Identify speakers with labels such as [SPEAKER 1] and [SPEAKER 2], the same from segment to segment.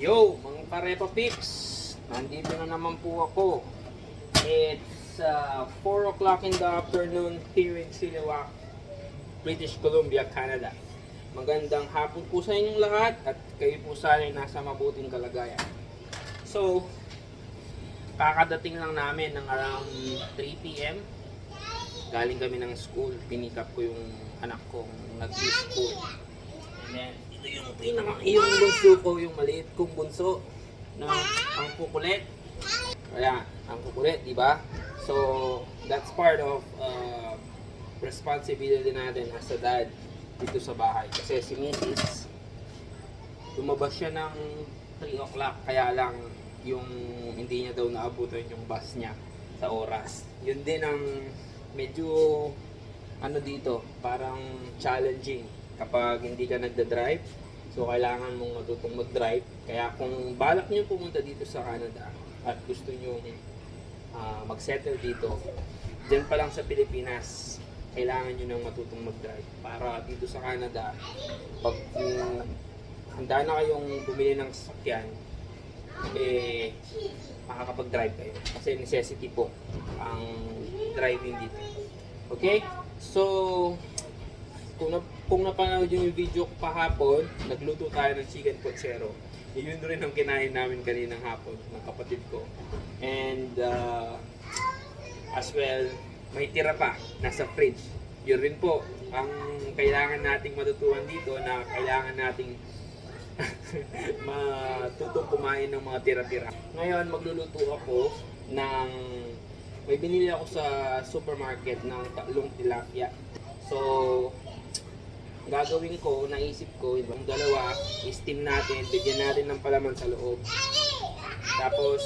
[SPEAKER 1] Yo, mga Karepa Pips! Nandito na naman po ako. It's 4 o'clock in the afternoon here in Siliwak, British Columbia, Canada. Magandang hapon po sa inyong lahat at kayo po sana ay nasa mabuting kalagayan. So, kakadating lang namin ng around 3 p.m. Galing kami ng school. Pinick up ko yung anak kong nag-school. And then, ito yung bunso ko, yung maliit kong bunso na ang kukulit. Kaya, ang kukulit, di ba? So, that's part of responsibility natin as a dad dito sa bahay. Kasi si Mrs. lumabas siya ng 3 o'clock, kaya lang yung hindi niya daw naabutan yung bus niya sa oras. Yun din ang medyo ano dito, parang challenging kapag hindi ka nagda-drive. So kailangan mong matutong mag-drive. Kaya kung balak niyo pumunta dito sa Canada at gusto niyo mag-settle dito, diyan pa lang sa Pilipinas, kailangan niyo nang matutong mag-drive para dito sa Canada pag handa na kayong bumili ng sasakyan, makakapag-drive kayo kasi necessity po ang driving dito. Okay? So, kung napanood yung video ko kahapon, nagluto tayo ng chicken pochero. Yun rin ang kinain namin kaninang hapon ng kapatid ko. And as well, may tira pa nasa fridge. Yun rin po ang kailangan nating matutuhan dito, na kailangan nating matutong kumain ng mga tira-tira. Ngayon, magluluto ako ng may binili ako sa supermarket ng tatlong tilapia. So, gagawin ko, naisip ko, yung dalawa, i-steam natin, bigyan natin ng palaman sa loob. Tapos,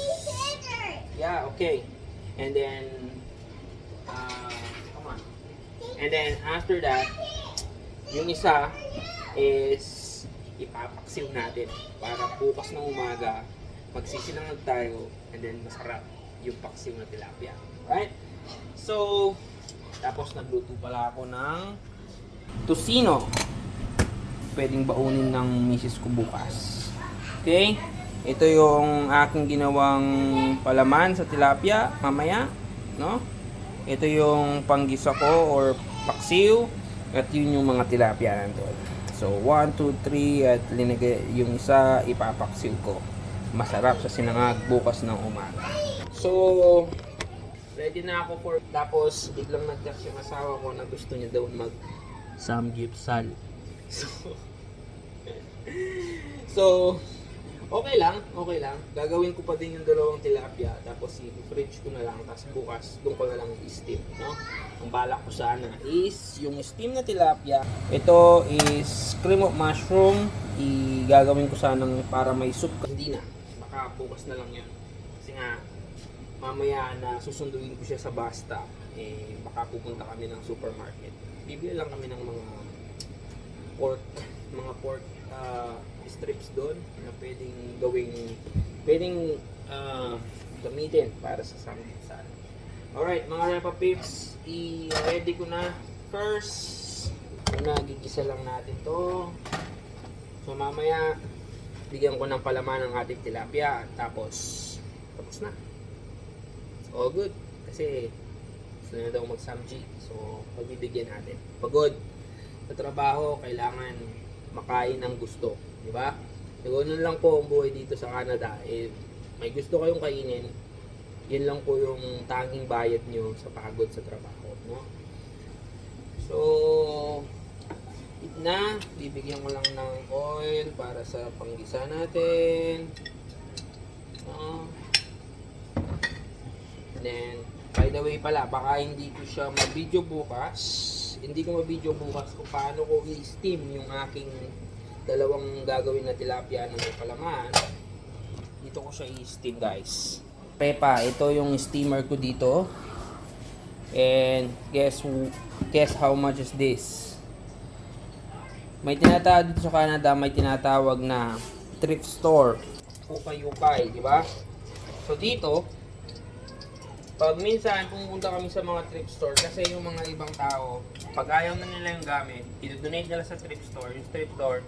[SPEAKER 1] yeah, okay. And then, come on. And then, after that, yung isa is ipapaksiw natin para bukas ng umaga, magsisinangag tayo, and then masarap yung paksiw na tilapia. Right? So, tapos nagluto pala ako ng tocino. Pwedeng baunin ng misis ko bukas. Okay? Ito yung aking ginawang palaman sa tilapia mamaya, no? Ito yung panggisa ko or paksiw, at yun yung mga tilapia nandun. So, 1, 2, 3 at linagay yung isa, ipapaksiw ko. Masarap sa sinangag bukas ng umaga. So, ready na ako for... Tapos, biglang nag-text yung asawa ko na gusto niya daw mag-samgyupsal. So, okay lang. Gagawin ko pa din yung dalawang tilapia. Tapos, i-fridge ko na lang. Tapos bukas, doon ko na lang i-steam. No? Ang balak ko sana is yung steam na tilapia. Ito is cream of mushroom. Gagawin ko sanang para may soup. Hindi na. Baka bukas na lang yan. Kasi nga, mamaya na susunduin ko siya sa bus stop, baka pupunta kami ng supermarket. Bibili lang kami ng mga pork strips doon na pwedeng gamitin para sa samgyeopsal. Alright, mga Repa Pips, i-ready ko na. First, gigisa lang natin to. So mamaya, bigyan ko ng palaman ng ating tilapia. Tapos na. All good. Kasi gusto na daw mag-samji. So, pagbibigyan natin. Pagod. Sa trabaho, kailangan makain ng gusto. Diba? So, ganun lang po ang buhay dito sa Canada. May gusto kayong kainin, yun lang po yung tanging bayad nyo sa pagod sa trabaho. No? So, na, bibigyan ko lang ng oil para sa panggisa natin. Then, by the way pala, baka hindi ko siya ma-video bukas. Hindi ko ma-video bukas kung paano ko i-steam yung aking dalawang gagawin na tilapia na may palaman. Dito ko siya i-steam, guys. Pepa, ito yung steamer ko dito. And guess how much is this? May tinatawag dito sa Canada, may tinatawag na thrift store. Ukay-ukay, di ba? So dito, pag minsan pumunta kami sa mga thrift store, kasi yung mga ibang tao, pag ayaw na nila yung gamit, i-donate nila sa thrift store. Yung thrift store,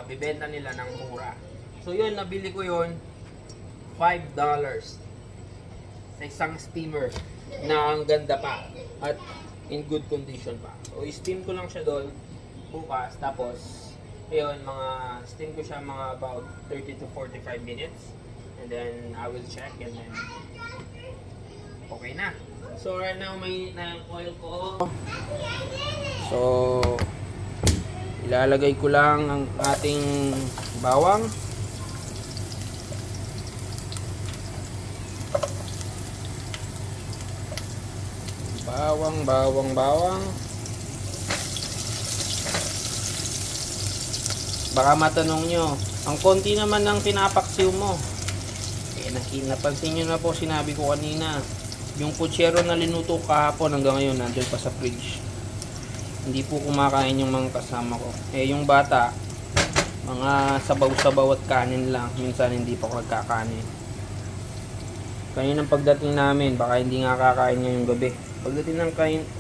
[SPEAKER 1] bibenta nila ng mura. So yun, nabili ko yun. $5 sa isang steamer na ang ganda pa at in good condition pa. So i-steam ko lang siya doon bukas, tapos ayun, steam ko siya mga about 30 to 45 minutes, and then I will check, and then okay na. So right now mainit na yung oil ko. So ilalagay ko lang ang ating bawang. Bawang. Baka matanong nyo, ang konti naman ng pinapaksiw mo. Eh, napansin nyo na po, sinabi ko kanina, yung puchero na linuto kahapon hanggang ngayon nandun pa sa fridge. Hindi po kumakain yung mga kasama ko. Eh, yung bata, mga sabaw-sabaw at kanin lang. Minsan hindi pa nagkakanin. Kaninang pagdating namin, baka hindi nga kakain ngayong gabi.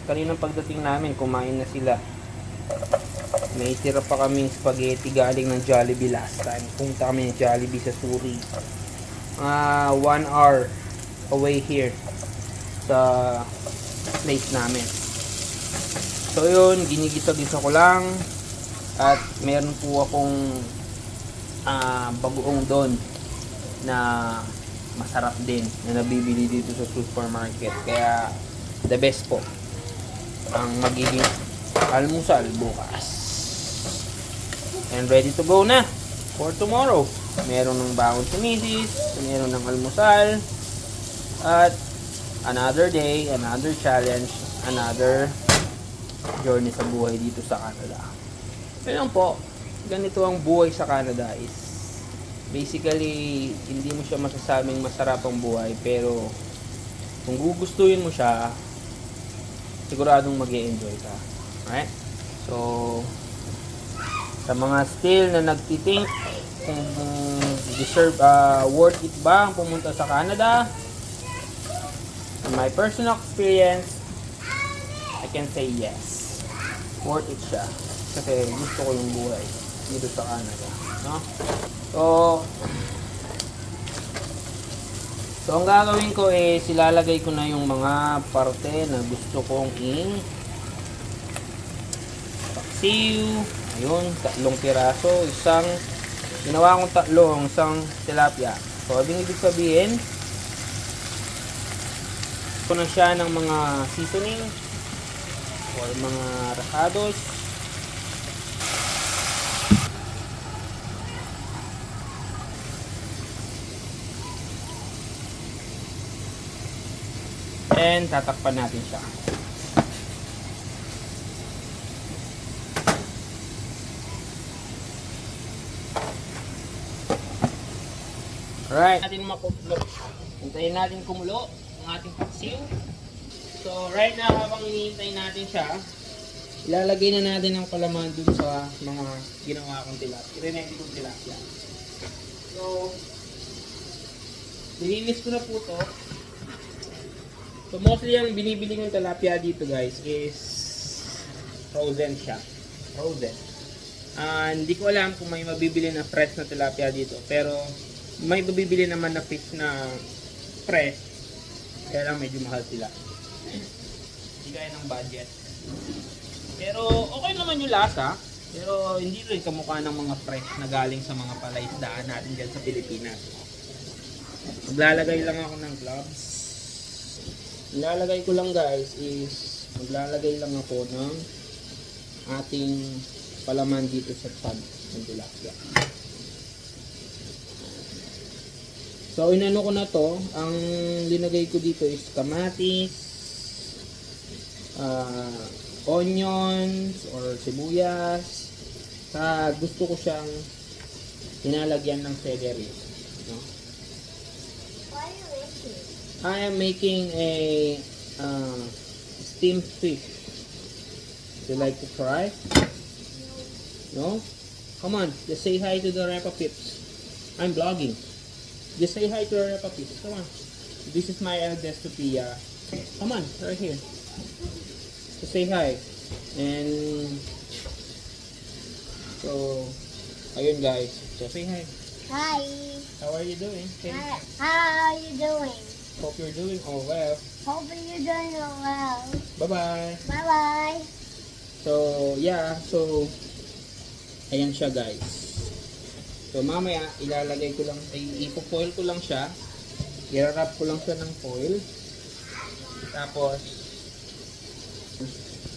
[SPEAKER 1] Kaninang pagdating namin, kumain na sila. May tira pa kaming spaghetti galing ng Jollibee last time. Punta kami ng Jollibee sa Suri. 1 hour away here sa place namin. So yun, ginigisa-gisa ko lang. At meron po akong bagoong doon na masarap din na nabibili dito sa supermarket. Kaya the best po ang magiging almusal bukas. And ready to go na for tomorrow. Meron ng bangon si Mrs., meron ng almusal, at another day, another challenge, another journey sa buhay dito sa Canada. Kaya po, ganito ang buhay sa Canada is basically, hindi mo siya masasabing masarap ang buhay, pero kung gugustuhin mo siya, siguradong mag-e-enjoy ka. Alright? So, sa mga still na nagtitink kung worth it ba ang pumunta sa Canada, in my personal experience, I can say yes. Worth it siya. Kasi gusto ko yung buhay dito sa Canada. No? So ang gagawin ko is ilalagay ko na yung mga parte na gusto kong paksiw. Ayun, 3 piraso, ginawa kong 3, isang tilapia. So, ibig sabihin, ko na siya ng mga seasoning or mga rasados. And tatakpan natin siya. Alright, hintayin natin kumulo ang ating paksiw. So right now, habang hinihintay natin siya, ilalagay na natin ang palaman dun sa mga ginawa kong tilapia. I-remedy kong tilapia. So, nilinis ko na po to. So mostly ang binibili kong tilapia dito guys is frozen siya. Frozen. Hindi ko alam kung may mabibili na fresh na tilapia dito, pero may mabibili naman na fish na fresh, kaya lang medyo mahal sila. Hindi kaya ng budget. Pero okay naman yung lasa, pero hindi rin kamukha ng mga fresh na galing sa mga palaisdaan natin dyan sa Pilipinas. Maglalagay lang ako ng gloves. Ilalagay ko lang guys is maglalagay lang ako ng ating palaman dito sa pan ng tilapia. So, inano ko na to. Ang linagay ko dito is kamatis, onions, or sibuyas. Gusto ko siyang inalagyan ng celery. No?
[SPEAKER 2] What are you making?
[SPEAKER 1] I am making a steamed fish. Would you like to try? No? Come on, just say hi to the Repa Pips. I'm vlogging. Just say hi to our Repa Pips. Come on. This is my eldest Sophia. Come on, right here. Just say hi. And so, ayun guys. So say hi.
[SPEAKER 2] Hi.
[SPEAKER 1] How are you doing?
[SPEAKER 2] Hi. How are you doing?
[SPEAKER 1] Hope you're doing all well.
[SPEAKER 2] Hope you're doing well.
[SPEAKER 1] Bye-bye!
[SPEAKER 2] Bye-bye.
[SPEAKER 1] So, yeah. So, ayan siya guys. So, mamaya, ilalagay ko lang, ipo-foil ko lang siya. I-wrap ko lang siya ng foil. Tapos,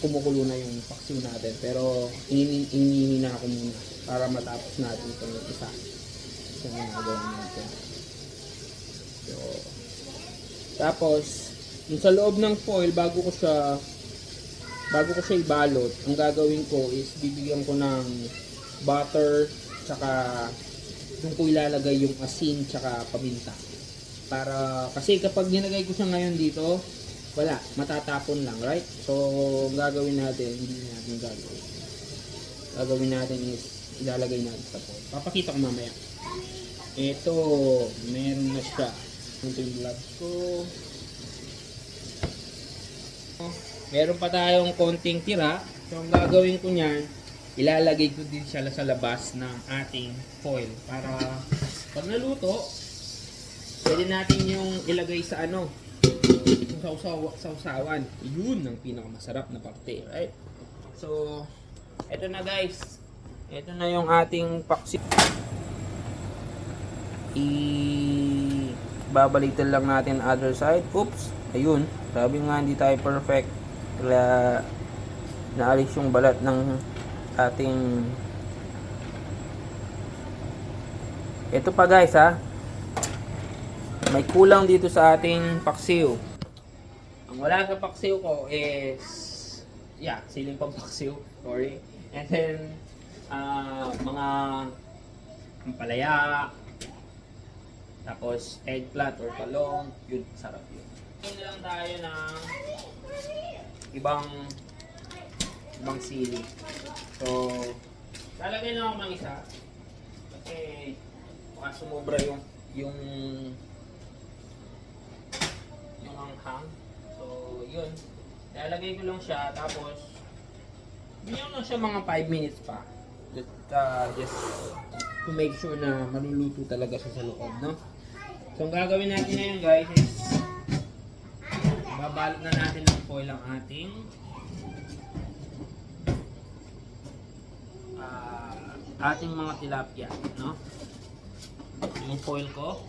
[SPEAKER 1] kumukulo na yung paksiw natin. Pero, inihina ko muna para matapos natin itong isa. Sa mga gawin natin. So, tapos, yung sa loob ng foil, bago ko siya ibalot, ang gagawin ko is bibigyan ko ng butter, tsaka doon ko ilalagay yung asin tsaka paminta. Para, kasi kapag nilagay ko siya ngayon dito, wala, matatapon lang, right? So, ang gagawin natin, hindi natin gagawin. Gagawin natin is, ilalagay natin sa foil. Papakita ko mamaya. Ito, meron na siya. Ito yung gloves ko. Meron pa tayong konting tira. So, ang gagawin ko niyan, ilalagay ko din siya sa labas ng ating foil. Para, pag naluto, pwede natin yung ilagay sa ano, sausawan. Yun ang pinakamasarap na parte, right? So, eto na guys. Ito na yung ating paksi. Babalitan lang natin other side. Oops, ayun. Sabi nga hindi tayo perfect. Kaya naalis yung balat ng ating. Ito pa guys ha. May kulang dito sa ating paksiw. Ang wala sa paksiw ko is siling pampaksiw. Sorry. And then mga ampalaya. Tapos eggplant or talong, yun, sarap yun. Ngayon lang tayo ng ibang sili. So, lalagay lang ako ng isa. Kasi baka sumobra yung anghang. So, yun. Lalagay ko lang siya, tapos bigyan lang siya mga 5 minutes pa. Just to make sure na maluluto talaga siya sa loob, no? So, ang gagawin natin ngayon guys is babalot na natin ng foil ang ating mga tilapia, no? Yung foil ko.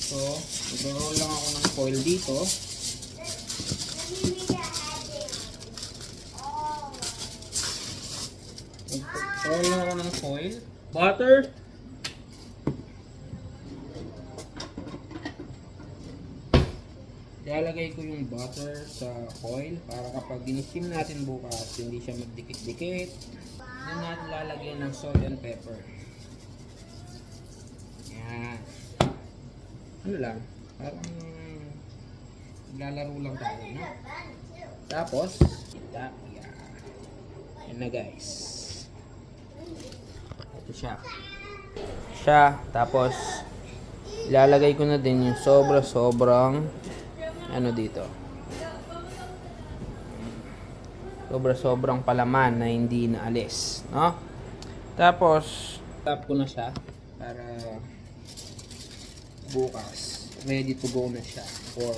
[SPEAKER 1] So, mag-roll lang ako ng foil dito. Roll lang ako ng foil. Butter. Ilalagay ko yung butter sa foil para kapag giniskim natin bukas, hindi siya magdikit-dikit. Then natin lalagyan ng salt and pepper. Yan. Ano lang, parang lalaro lang tayo, no? Tapos, tilapia. Yan na guys. Ito siya. Tapos, ilalagay ko na din yung sobrang ano dito. Sobrang palaman na hindi naalis, no? Tapos, tap ko na siya para bukas ready to go na siya for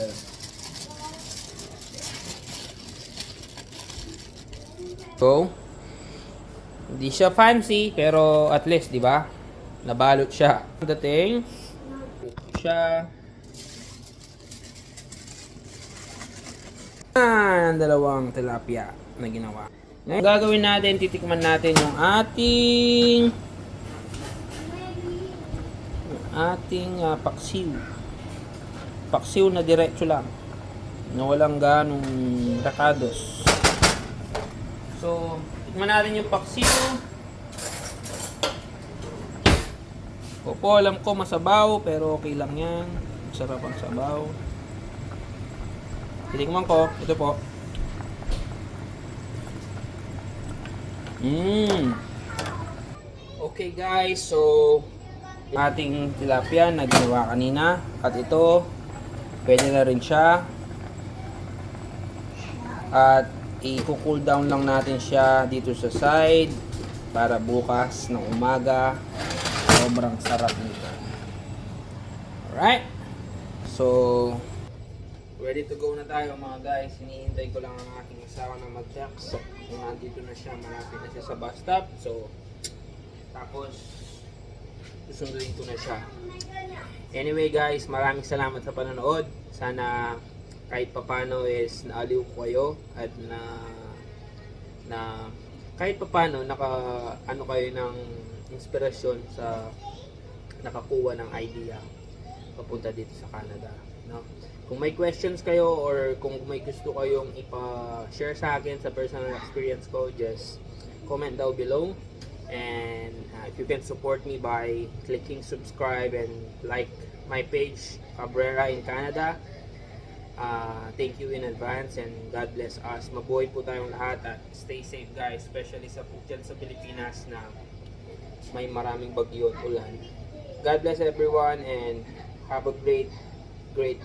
[SPEAKER 1] hindi siya fancy pero at least, di ba? Nabalot siya. Dating siya. Ang dalawang tilapia na ginawa. Ngayon, gagawin natin, titikman natin yung ating paksiw. Paksiw na diretso lang. Na walang ganong rakados. So, tikman natin yung paksiw. Opo, alam ko masabaw, pero okay lang yan. Masarap ang sabaw. Titikman ko. Ito po. Okay guys, so ating tilapia na ginawa kanina. At ito, pwede na rin siya. At i-cool down lang natin siya dito sa side para bukas ng umaga. So, sobrang sarap nito. Alright. So, ready to go na tayo mga guys. Hinihintay ko lang ang aking asawa na mag-text. Kung nandito na siya, malapit na siya sa bus stop. So, tapos, susunduin ko na siya. Anyway guys, maraming salamat sa panonood. Sana kahit papano is naaliw ko kayo at na kahit papano ano kayo ng inspirasyon sa nakakuha ng idea papunta dito sa Canada, no? Kung may questions kayo or kung may gusto kayong ipa-share sa akin sa personal experience ko, just comment down below. And if you can support me by clicking subscribe and like my page, Cabrera in Canada, thank you in advance and God bless us. Mabuhay po tayong lahat at stay safe guys, especially dyan sa Pilipinas na may maraming bagyo at ulan. God bless everyone and have a great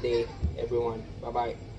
[SPEAKER 1] day everyone. Bye bye.